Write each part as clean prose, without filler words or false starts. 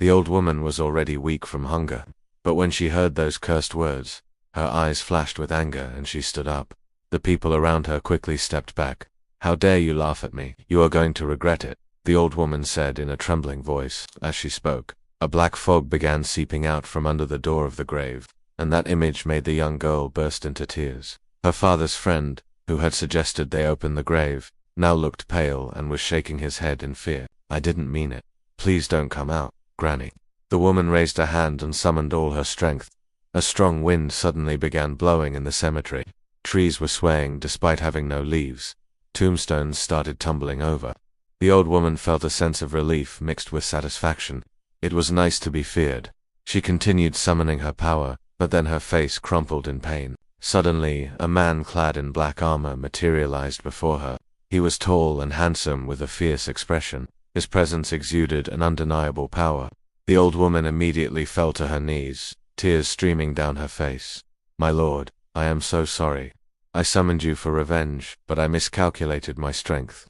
The old woman was already weak from hunger, but when she heard those cursed words, her eyes flashed with anger and she stood up. The people around her quickly stepped back. "How dare you laugh at me? You are going to regret it," the old woman said in a trembling voice. As she spoke, a black fog began seeping out from under the door of the grave, and that image made the young girl burst into tears. Her father's friend, who had suggested they open the grave, now looked pale and was shaking his head in fear. "I didn't mean it. Please don't come out, Granny." The woman raised a hand and summoned all her strength. A strong wind suddenly began blowing in the cemetery. Trees were swaying despite having no leaves. Tombstones started tumbling over. The old woman felt a sense of relief mixed with satisfaction. It was nice to be feared. She continued summoning her power, but then her face crumpled in pain. Suddenly, a man clad in black armor materialized before her. He was tall and handsome with a fierce expression. His presence exuded an undeniable power. The old woman immediately fell to her knees, tears streaming down her face. "My lord, I am so sorry. I summoned you for revenge, but I miscalculated my strength.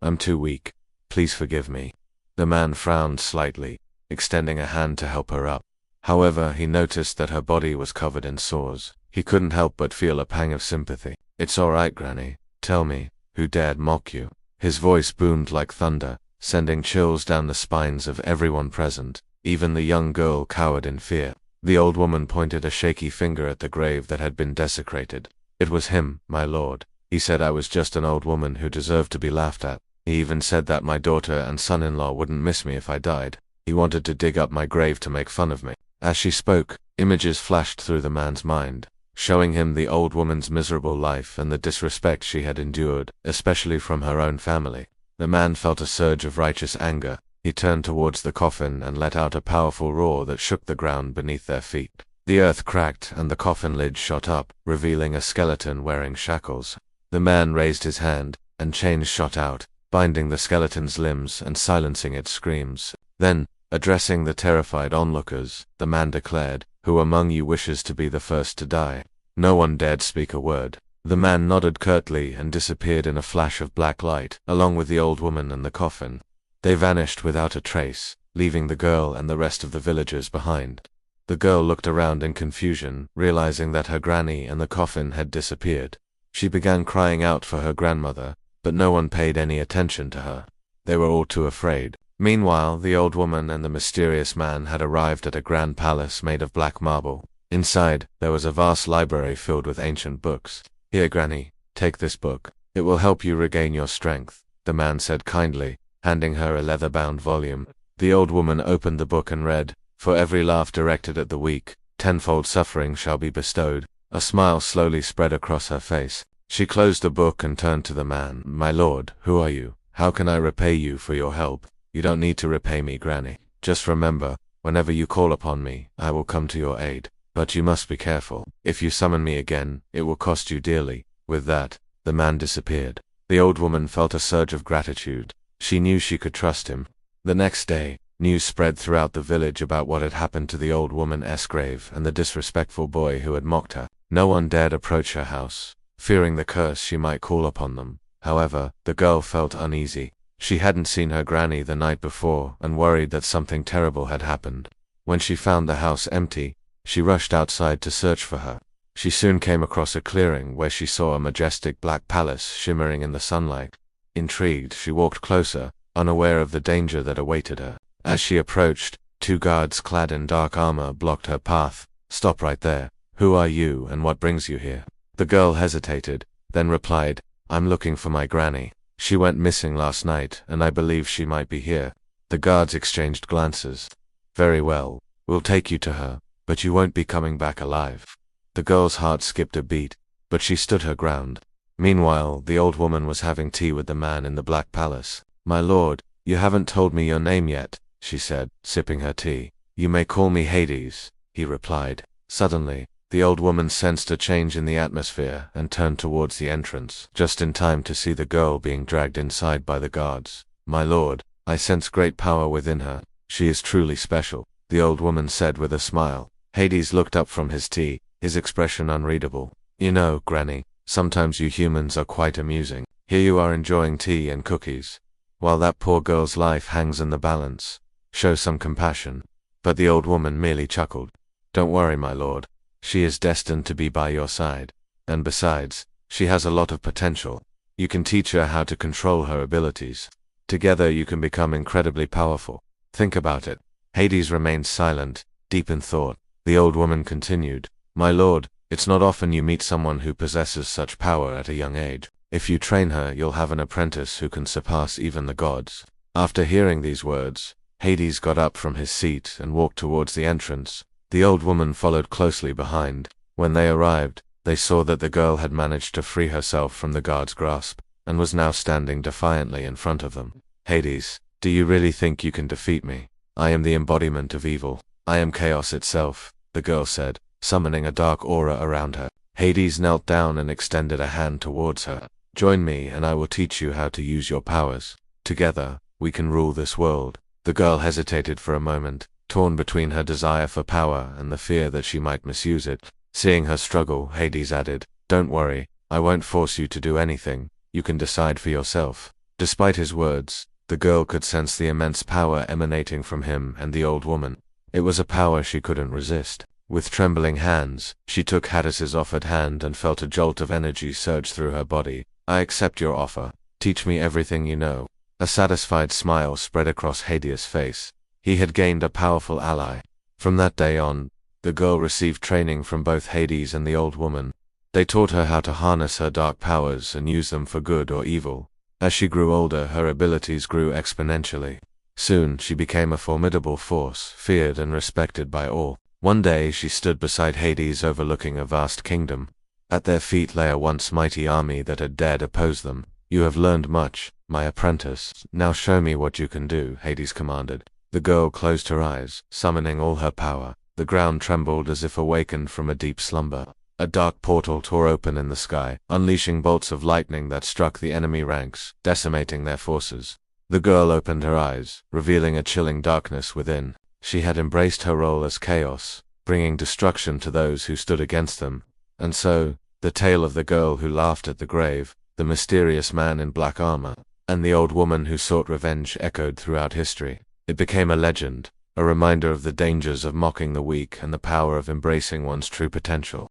I'm too weak. Please forgive me." The man frowned slightly, extending a hand to help her up. However, he noticed that her body was covered in sores. He couldn't help but feel a pang of sympathy. "It's all right, Granny. Tell me, who dared mock you?" His voice boomed like thunder, sending chills down the spines of everyone present. Even the young girl cowered in fear. The old woman pointed a shaky finger at the grave that had been desecrated. "It was him, my lord. He said I was just an old woman who deserved to be laughed at. He even said that my daughter and son-in-law wouldn't miss me if I died. He wanted to dig up my grave to make fun of me." As she spoke, images flashed through the man's mind, showing him the old woman's miserable life and the disrespect she had endured, especially from her own family. The man felt a surge of righteous anger. He turned towards the coffin and let out a powerful roar that shook the ground beneath their feet. The earth cracked and the coffin lid shot up, revealing a skeleton wearing shackles. The man raised his hand, and chains shot out, binding the skeleton's limbs and silencing its screams. Then, addressing the terrified onlookers, the man declared, "Who among you wishes to be the first to die?" No one dared speak a word. The man nodded curtly and disappeared in a flash of black light, along with the old woman and the coffin. They vanished without a trace, leaving the girl and the rest of the villagers behind. The girl looked around in confusion, realizing that her granny and the coffin had disappeared. She began crying out for her grandmother, but no one paid any attention to her. They were all too afraid. Meanwhile, the old woman and the mysterious man had arrived at a grand palace made of black marble. Inside, there was a vast library filled with ancient books. "Here, Granny, take this book. It will help you regain your strength," the man said kindly, handing her a leather-bound volume. The old woman opened the book and read, "For every laugh directed at the weak, tenfold suffering shall be bestowed." A smile slowly spread across her face. She closed the book and turned to the man. "My lord, who are you? How can I repay you for your help?" "You don't need to repay me, Granny. Just remember, whenever you call upon me, I will come to your aid. But you must be careful. If you summon me again, it will cost you dearly." With that, the man disappeared. The old woman felt a surge of gratitude. She knew she could trust him. The next day, news spread throughout the village about what had happened to the old woman's grave and the disrespectful boy who had mocked her. No one dared approach her house, fearing the curse she might call upon them. However, the girl felt uneasy. She hadn't seen her granny the night before and worried that something terrible had happened. When she found the house empty, she rushed outside to search for her. She soon came across a clearing where she saw a majestic black palace shimmering in the sunlight. Intrigued, she walked closer, unaware of the danger that awaited her. As she approached, 2 guards clad in dark armor blocked her path. "Stop right there. Who are you and what brings you here?" The girl hesitated, then replied, "I'm looking for my granny. She went missing last night, and I believe she might be here." The guards exchanged glances. "Very well, we'll take you to her, but you won't be coming back alive." The girl's heart skipped a beat, but she stood her ground. Meanwhile, the old woman was having tea with the man in the black palace. "My lord, you haven't told me your name yet," she said, sipping her tea. "You may call me Hades," he replied. Suddenly, the old woman sensed a change in the atmosphere and turned towards the entrance, just in time to see the girl being dragged inside by the guards. "My lord, I sense great power within her. She is truly special," the old woman said with a smile. Hades looked up from his tea, his expression unreadable. "You know, Granny, sometimes you humans are quite amusing. Here you are enjoying tea and cookies, while that poor girl's life hangs in the balance. Show some compassion." But the old woman merely chuckled. Don't worry, my lord. She is destined to be by your side. And besides, she has a lot of potential. You can teach her how to control her abilities. Together you can become incredibly powerful. Think about it. Hades remained silent, deep in thought. The old woman continued, My lord, it's not often you meet someone who possesses such power at a young age. If you train her, you'll have an apprentice who can surpass even the gods. After hearing these words, Hades got up from his seat and walked towards the entrance. The old woman followed closely behind. When they arrived, they saw that the girl had managed to free herself from the guard's grasp, and was now standing defiantly in front of them. Hades, do you really think you can defeat me? I am the embodiment of evil. I am chaos itself, the girl said, summoning a dark aura around her. Hades knelt down and extended a hand towards her. Join me and I will teach you how to use your powers. Together, we can rule this world. The girl hesitated for a moment, torn between her desire for power and the fear that she might misuse it. Seeing her struggle, Hades added, Don't worry, I won't force you to do anything. You can decide for yourself. Despite his words, the girl could sense the immense power emanating from him and the old woman. It was a power she couldn't resist. With trembling hands, she took Hades's offered hand and felt a jolt of energy surge through her body. I accept your offer. Teach me everything you know. A satisfied smile spread across Hades' face. He had gained a powerful ally. From that day on, the girl received training from both Hades and the old woman. They taught her how to harness her dark powers and use them for good or evil. As she grew older, her abilities grew exponentially. Soon, she became a formidable force, feared and respected by all. One day, she stood beside Hades overlooking a vast kingdom. At their feet lay a once mighty army that had dared oppose them. You have learned much, my apprentice. Now show me what you can do, Hades commanded. The girl closed her eyes, summoning all her power. The ground trembled as if awakened from a deep slumber. A dark portal tore open in the sky, unleashing bolts of lightning that struck the enemy ranks, decimating their forces. The girl opened her eyes, revealing a chilling darkness within. She had embraced her role as chaos, bringing destruction to those who stood against them. And so, the tale of the girl who laughed at the grave, the mysterious man in black armor, and the old woman who sought revenge echoed throughout history. It became a legend, a reminder of the dangers of mocking the weak and the power of embracing one's true potential.